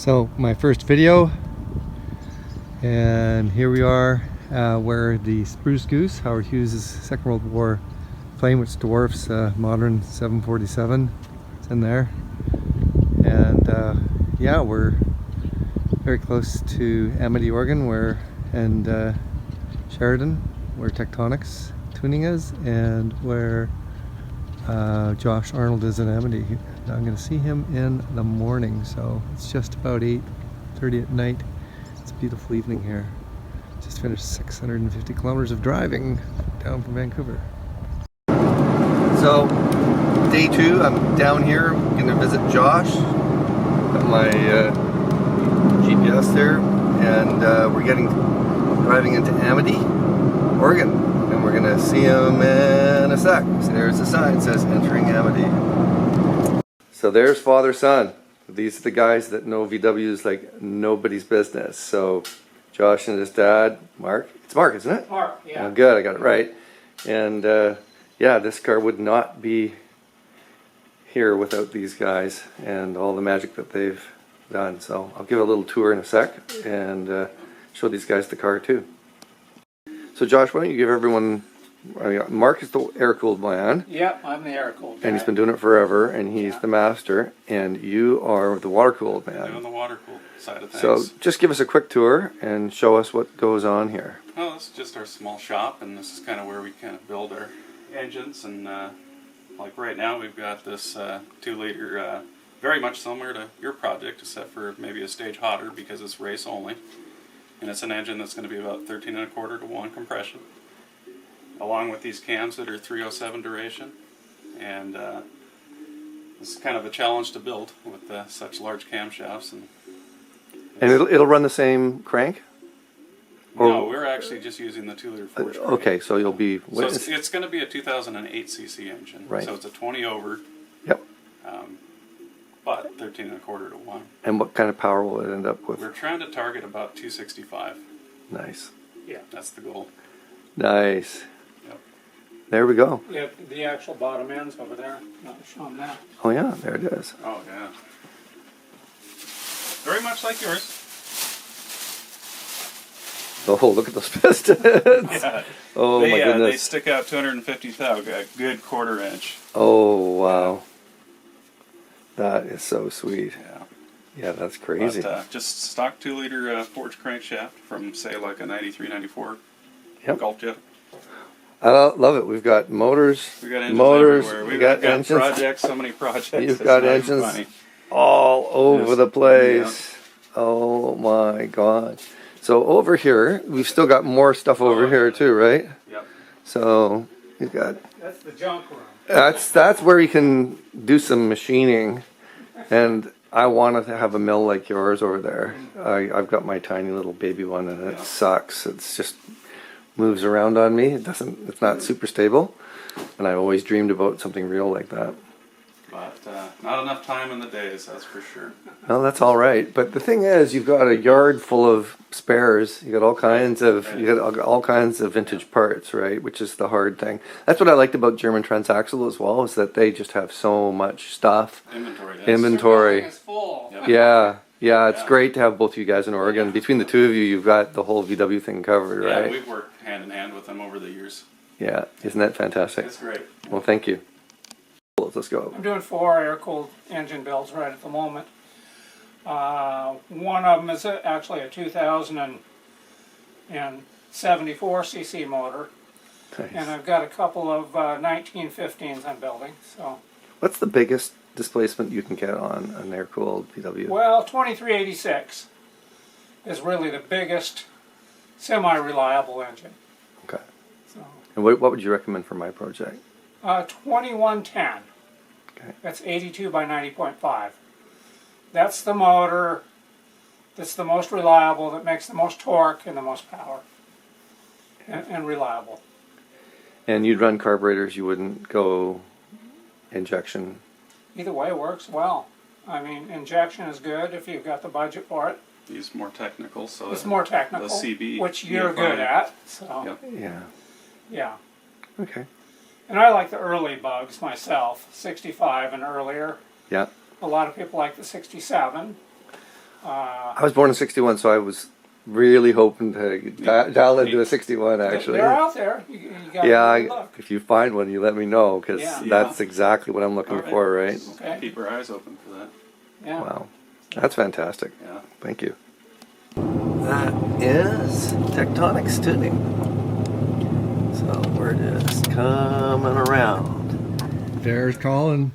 So my first video, and here we are where the Spruce Goose, Howard Hughes' Second World War plane, which dwarfs modern 747, it's in there. And yeah, we're very close to Amity, Oregon, and Sheridan, where Tectonics tuning is, and where Josh Arnold is in Amity. I'm going to see him in the morning, so it's just about 8:30 at night. It's a beautiful evening here. Just finished 650 kilometers of driving down from Vancouver. So day 2, I'm down here going to visit Josh. Got my GPS there, and we're driving into Amity, Oregon, and we're going to see him in a sec. So there's a sign that says entering Amity. So there's father-son. These are the guys that know VWs like nobody's business. So Josh and his dad, Mark. It's Mark, isn't it? Mark, yeah. Oh, good, I got it right. And yeah, this car would not be here without these guys and all the magic that they've done. So I'll give a little tour in a sec and show these guys the car too. So Josh, why don't you give everyone, Mark is the air-cooled man. Yep, I'm the air-cooled guy. And he's been doing it forever, and he's the master, and you are the water-cooled man. Doing the water-cooled side of things. So just give us a quick tour and show us what goes on here. Well, this is just our small shop, and this is kind of where we kind of build our engines. And like right now, we've got this 2-liter, very much similar to your project, except for maybe a stage hotter because it's race only. And it's an engine that's going to be about 13 1/4 to 1 compression, along with these cams that are 307 duration. And this is kind of a challenge to build with such large camshafts. And it'll run the same crank? Or no, we're actually just using the 2-liter force crank. Okay, so you'll be... So it's going to be a 2008 cc engine. Right. So it's a 20 over. Yep. But 13 1/4 to 1. And what kind of power will it end up with? We're trying to target about 265. Nice. Yeah, that's the goal. Nice. Yep. There we go. Yeah, the actual bottom end's over there. Not showing that. Oh yeah, there it is. Oh yeah. Very much like yours. Oh, look at those pistons. Yeah. Oh my goodness. They stick out 250 thou, a good 1/4 inch. Oh wow. That is so sweet. Yeah. Yeah, that's crazy. But, just stock 2-liter forged crankshaft from, say, like a 93, 94 Yep. Golf jet. I love it. We've got motors, We got engines everywhere. we got engines. Projects, so many projects. You've it's got not even engines funny. all over Yes. the place. Oh my god. So over here, we've still got more stuff over here too, right? Yep. So you've got... That's the junk room. That's where you can do some machining, and I want to have a mill like yours over there. I've got my tiny little baby one, and it sucks. It's just moves around on me. It's not super stable, and I always dreamed about something real like that. But not enough time in the days, that's for sure. Well, that's all right. But the thing is, you've got a yard full of spares. You got all kinds of vintage parts, right? Which is the hard thing. That's what I liked about German Transaxle as well, is that they just have so much stuff. Inventory. It's full. Yep. Yeah. It's great to have both of you guys in Oregon. Between the two of you, you've got the whole VW thing covered, right? Yeah, we've worked hand in hand with them over the years. Yeah, isn't that fantastic? It's great. Well, thank you. Let's go. I'm doing 4 air-cooled engine builds right at the moment. One of them is actually a 2074 cc motor. Nice. And I've got a couple of 1915s I'm building. So, what's the biggest displacement you can get on an air-cooled VW? well, 2386 is really the biggest semi-reliable engine. Okay. So, And what would you recommend for my project? 2110. Okay. That's 82 by 90.5. That's the motor that's the most reliable, that makes the most torque and the most power. And reliable. And you'd run carburetors, you wouldn't go injection? Either way works well. I mean, injection is good if you've got the budget for it. He's more technical, so It's more technical, the CB, which you're good at. So, Yep. Yeah. yeah. Okay. And I like the early bugs myself, 65 and earlier. Yeah. A lot of people like the 67. I was born in '61, so I was really hoping to dial into a '61 actually. They're out there. You got Yeah, to look. if you find one, you let me know, because Yeah. that's exactly what I'm looking All right. for, right? Okay. Keep our eyes open for that. Yeah. Wow, that's fantastic. Yeah. Thank you. That is Tectonics tuning. So we're just coming around. There's Colin.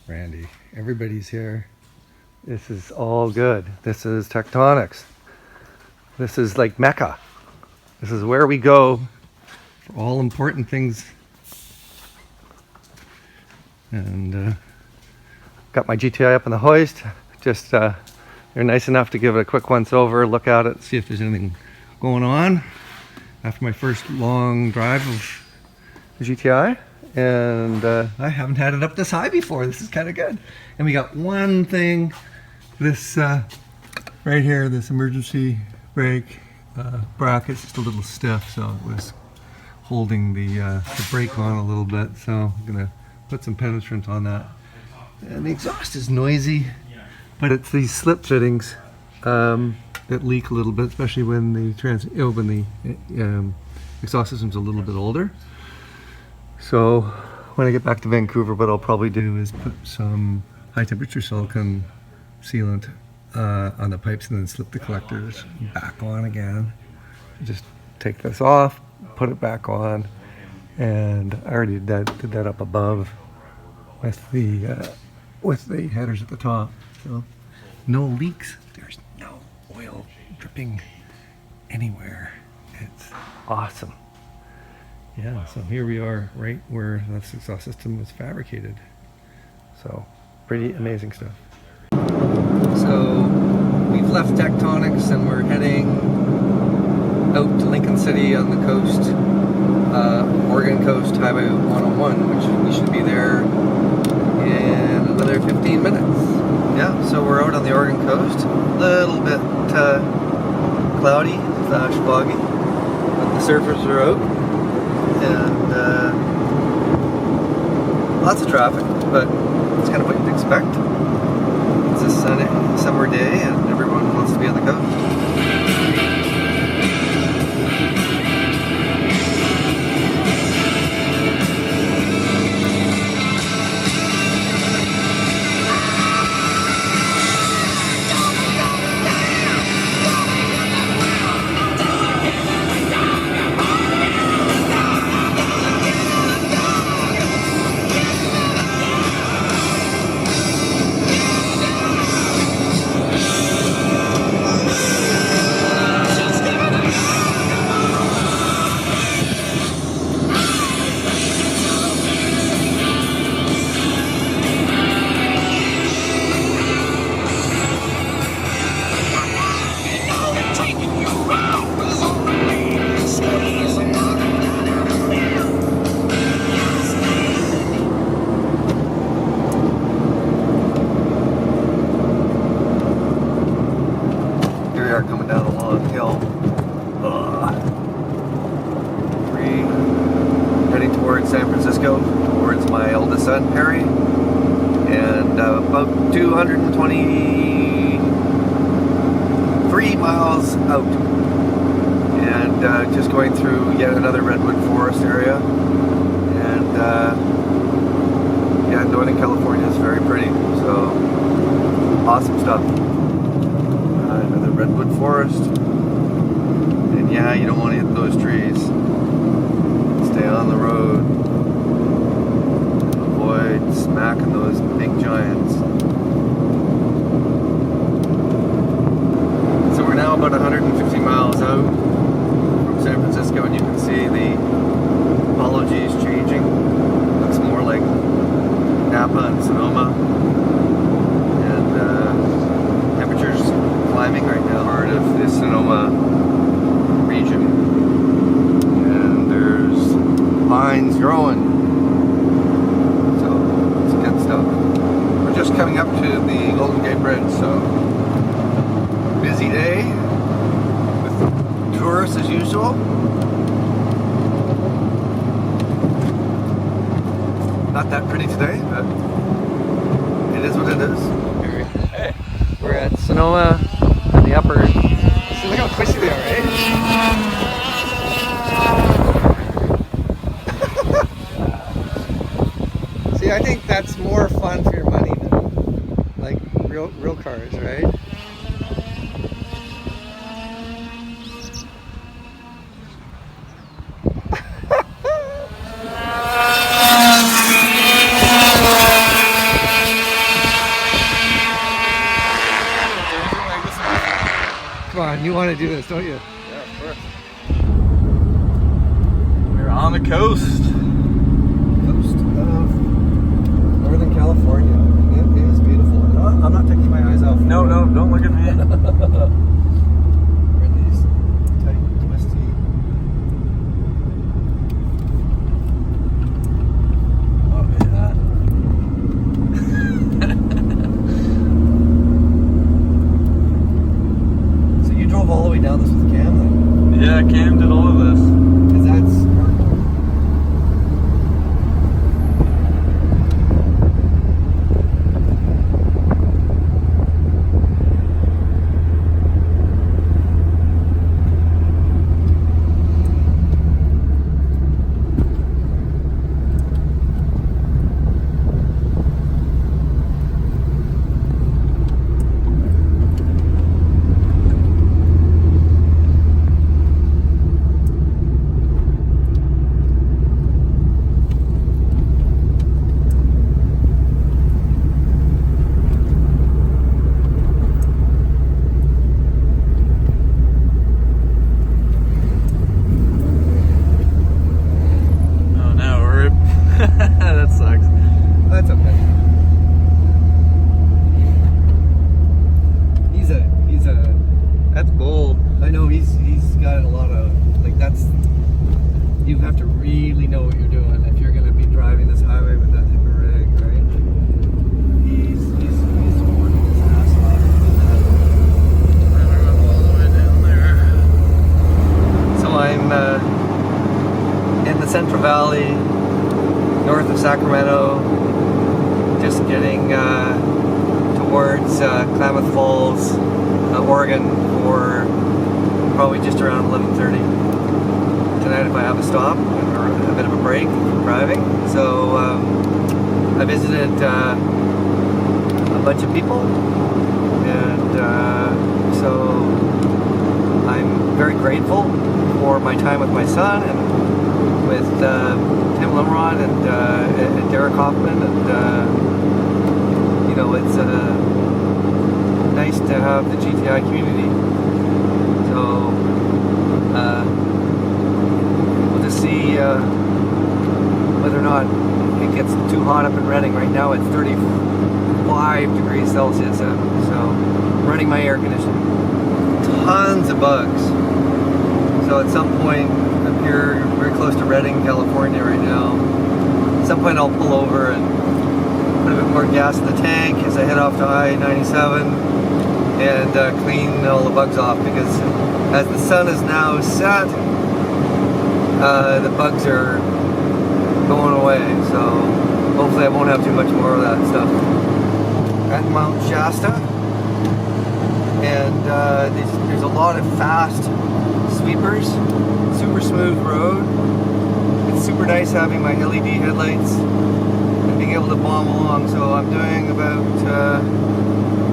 Randy. Everybody's here. This is all good. This is Tectonics. This is like Mecca. This is where we go for all important things. And got my GTI up on the hoist. Just they're nice enough to give it a quick once over, look at it, see if there's anything going on after my first long drive of the GTI. And I haven't had it up this high before. This is kind of good. And we got one thing, this right here, this emergency brake bracket's just a little stiff, so it was holding the brake on a little bit. So I'm gonna put some penetrant on that. And the exhaust is noisy, but it's these slip fittings that leak a little bit, especially when the exhaust system's a little bit older. So when I get back to Vancouver, what I'll probably do is put some high temperature silicone sealant on the pipes and then slip the collectors back on again. Just take this off, put it back on, and I already did that up above with the headers at the top. So no leaks. There's no oil dripping anywhere. It's awesome. Yeah, so here we are right where this exhaust system was fabricated. So pretty amazing stuff. So we've left Tectonics and we're heading out to Lincoln City on the coast, Oregon coast, Highway 101, which we should be there in another 15 minutes. Yeah, so we're out on the Oregon coast, a little bit cloudy / foggy, but the surfers are out. And lots of traffic, but it's kind of what you'd expect. It's a sunny summer day and everyone wants to be on the coast. Coming down a long hill. We're heading towards San Francisco, towards my eldest son, Perry, and about 223 miles out, and just going through yet another redwood forest area. And yeah, Northern California is very pretty, so awesome stuff. Another redwood forest, and yeah, you don't want to hit those trees. Stay on the road, avoid smacking those big giants. So we're now about 150 miles out from San Francisco, and you can see the topology is changing. Looks more like Napa and Sonoma, and temperatures climbing right now, part of the Sonoma region, and there's vines growing, so it's good stuff. We're just coming up to the Golden Gate Bridge, so busy day with tourists as usual. Not that pretty today, but it is what it is. Hey. Sonoma and the upper. See, look how twisty they are, right? See, I think that's more fun for your money than like real cars, right? Come on, you want to do this, don't you? Yeah, of course. We're on the coast. Coast of Northern California. It is beautiful. I'm not taking my eyes off. No, don't look at me. We're in these tight, twisty. Oh yeah. So you drove all the way down this with Cam then? Yeah, Cam did all of this. Because that's hardcore. Oh no, we're that sucks. That's okay. He's a. That's bold. I know he's got a lot of like that's. You have to really know what you're doing if you're going to be driving this highway with that type of rig, right? He's working his ass off. All the way down there. So I'm in the Central Valley, north of Sacramento, just getting towards Klamath Falls, Oregon, for probably just around 11:30 tonight if I have a stop or a bit of a break from driving. So I visited a bunch of people, and so I'm very grateful for my time with my son and with Tim Limrod and Derek Hoffman, and you know, it's nice to have the GTI community. So we'll just see whether or not it gets too hot up in Redding. Right now it's 35 degrees Celsius, so I'm running my air conditioning. Tons of bugs. So at some point, up here, very close to Redding, California right now, at some point I'll pull over and put a bit more gas in the tank as I head off to I-97 and clean all the bugs off, because as the sun is now set, the bugs are going away, so hopefully I won't have too much more of that stuff. At Mount Shasta, and there's a lot of fast sweepers, super smooth road. It's super nice having my LED headlights and being able to bomb along. So I'm doing about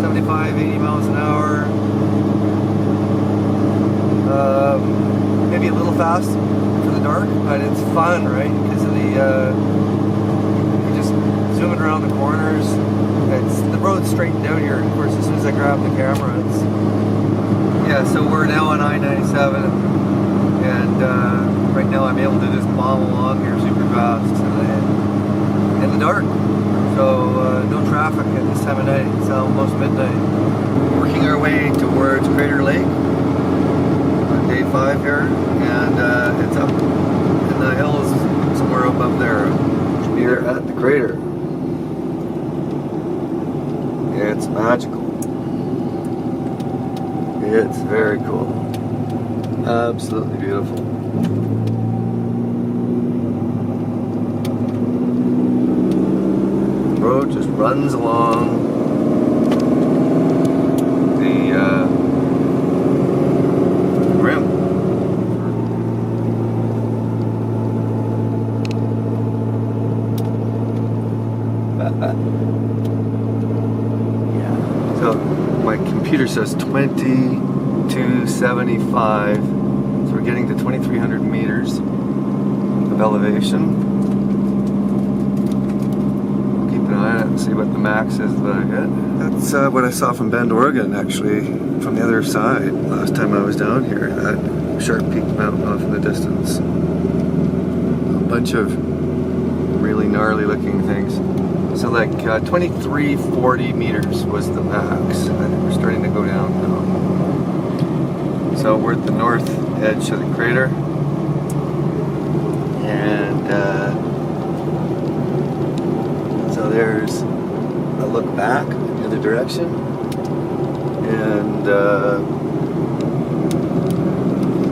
75, 80 miles an hour. Maybe a little fast for the dark, but it's fun, right? Because of the you're just zooming around the corners. The road's straightened out here. Of course, as soon as I grab the camera, it's yeah. So we're now on I-97, and right now I'm able to just bomb along here super fast in the dark. So no traffic at this time of night. It's almost midnight. Working our way towards Crater Lake on day 5 here, and it's up in the hills somewhere up there. Here at the crater. It's magical. It's very cool. Absolutely beautiful. The road just runs along the So my computer says 2275. So we're getting to 2,300 meters of elevation. Keep an eye on it and see what the max is that I hit. That's what I saw from Bend, Oregon, actually, from the other side last time I was down here. That sharp peaked mountain off in the distance. A bunch of really gnarly looking things. So like 2340 meters was the max. I think we're starting to go down now. So we're at the north edge of the crater. And so there's a look back in the other direction. And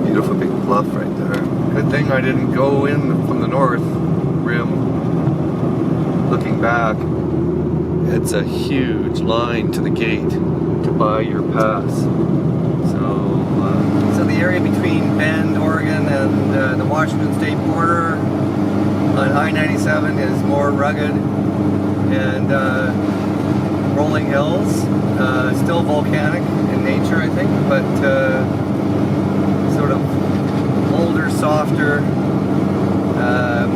beautiful big bluff right there. Good thing I didn't go in from the north rim. Looking back, it's a huge line to the gate to buy your pass. So the area between Bend, Oregon, and the Washington State border on I-97 is more rugged and rolling hills. Still volcanic in nature, I think, but sort of older, softer,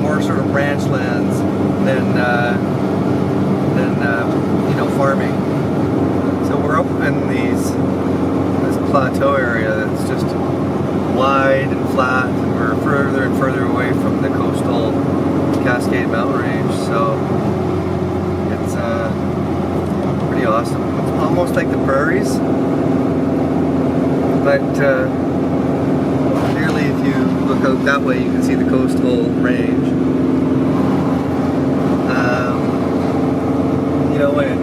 more sort of ranch lands than you know, farming. So we're up in this plateau area that's just wide and flat, and we're further and further away from the coastal Cascade mountain range. So it's pretty awesome. It's almost like the prairies, but clearly if you look out that way, you can see the coastal range. You know, it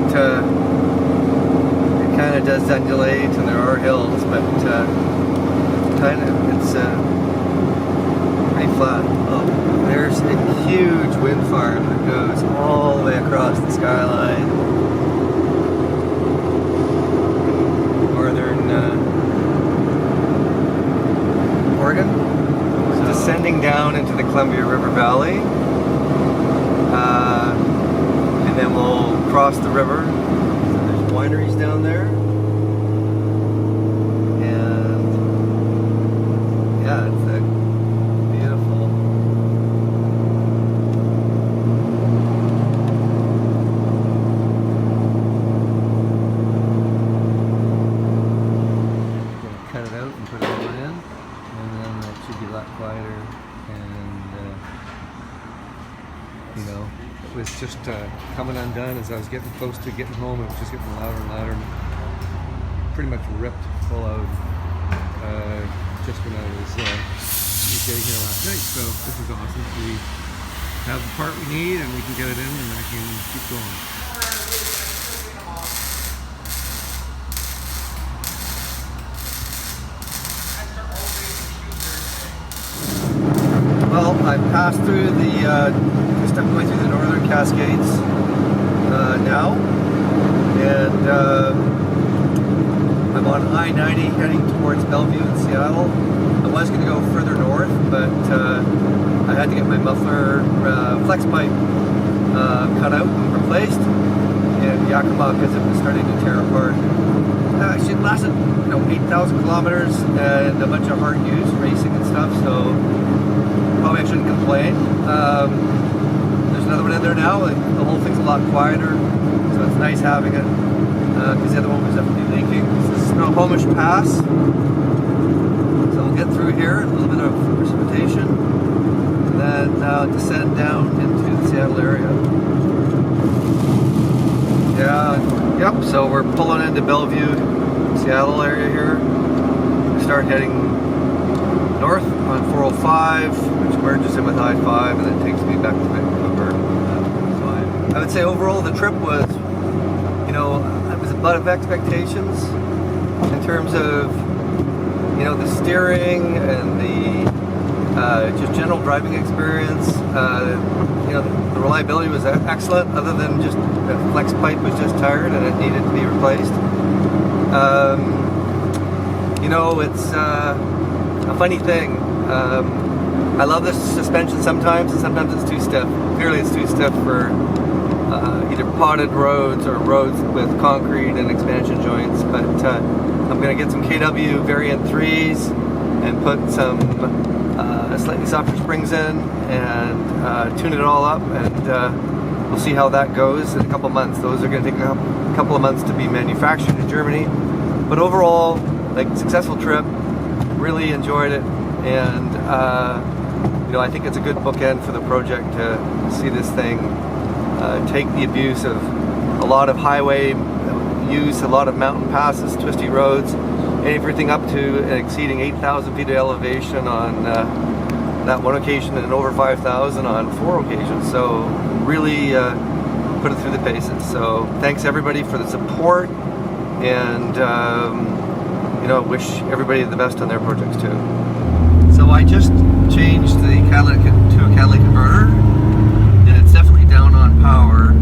kind of does undulate, and there are hills, but it's pretty flat. Oh, there's a huge wind farm that goes all the way across the skyline. Northern Oregon. So descending down into the Columbia River Valley. And then we'll cross the river. So there's wineries down there. And yeah, it's beautiful. Cut it out and put it all in, and then it should be a lot quieter. And you know, it was just coming undone as I was getting close to getting home. It was just getting louder and louder. Pretty much ripped full out just when I was getting here last night. So this is awesome. We have the part we need, and we can get it in, and I can keep going. Well, I passed through just I'm going through the northern Cascades now, and I'm on I-90 heading towards Bellevue in Seattle. I was going to go further north, but I had to get my muffler flex pipe cut out and replaced, and Yakama, because it was starting to tear apart. It lasted 8,000 kilometers and a bunch of hard use racing and stuff, so probably I shouldn't complain. There's another one in there now, and the whole thing's a lot quieter, so it's nice having it, because the other one was definitely leaking. This is Snohomish Pass, so we'll get through here, a little bit of precipitation, and then descend down into the Seattle area. Yeah, yep, so we're pulling into Bellevue, Seattle area here. We start heading north on 405, which merges in with I-5, and then takes me back to Vancouver. So I would say overall the trip was, it was above expectations in terms of, the steering and the just general driving experience. The reliability was excellent, other than just the flex pipe was just tired and it needed to be replaced. It's a funny thing. I love this suspension sometimes, and sometimes it's too stiff. Clearly it's too stiff for either potted roads or roads with concrete and expansion joints, but I'm going to get some KW variant 3s and put some slightly softer springs in and tune it all up, and we'll see how that goes in a couple months. Those are going to take a couple of months to be manufactured in Germany, but overall, like, successful trip, really enjoyed it, and you know, I think it's a good bookend for the project to see this thing take the abuse of a lot of highway use, a lot of mountain passes, twisty roads, and everything up to and exceeding 8,000 feet of elevation on that one occasion and over 5,000 on 4 occasions. So really put it through the paces. So thanks everybody for the support, and you know, wish everybody the best on their projects too. So I just changed the catalytic to a catalytic converter, and it's definitely down on power.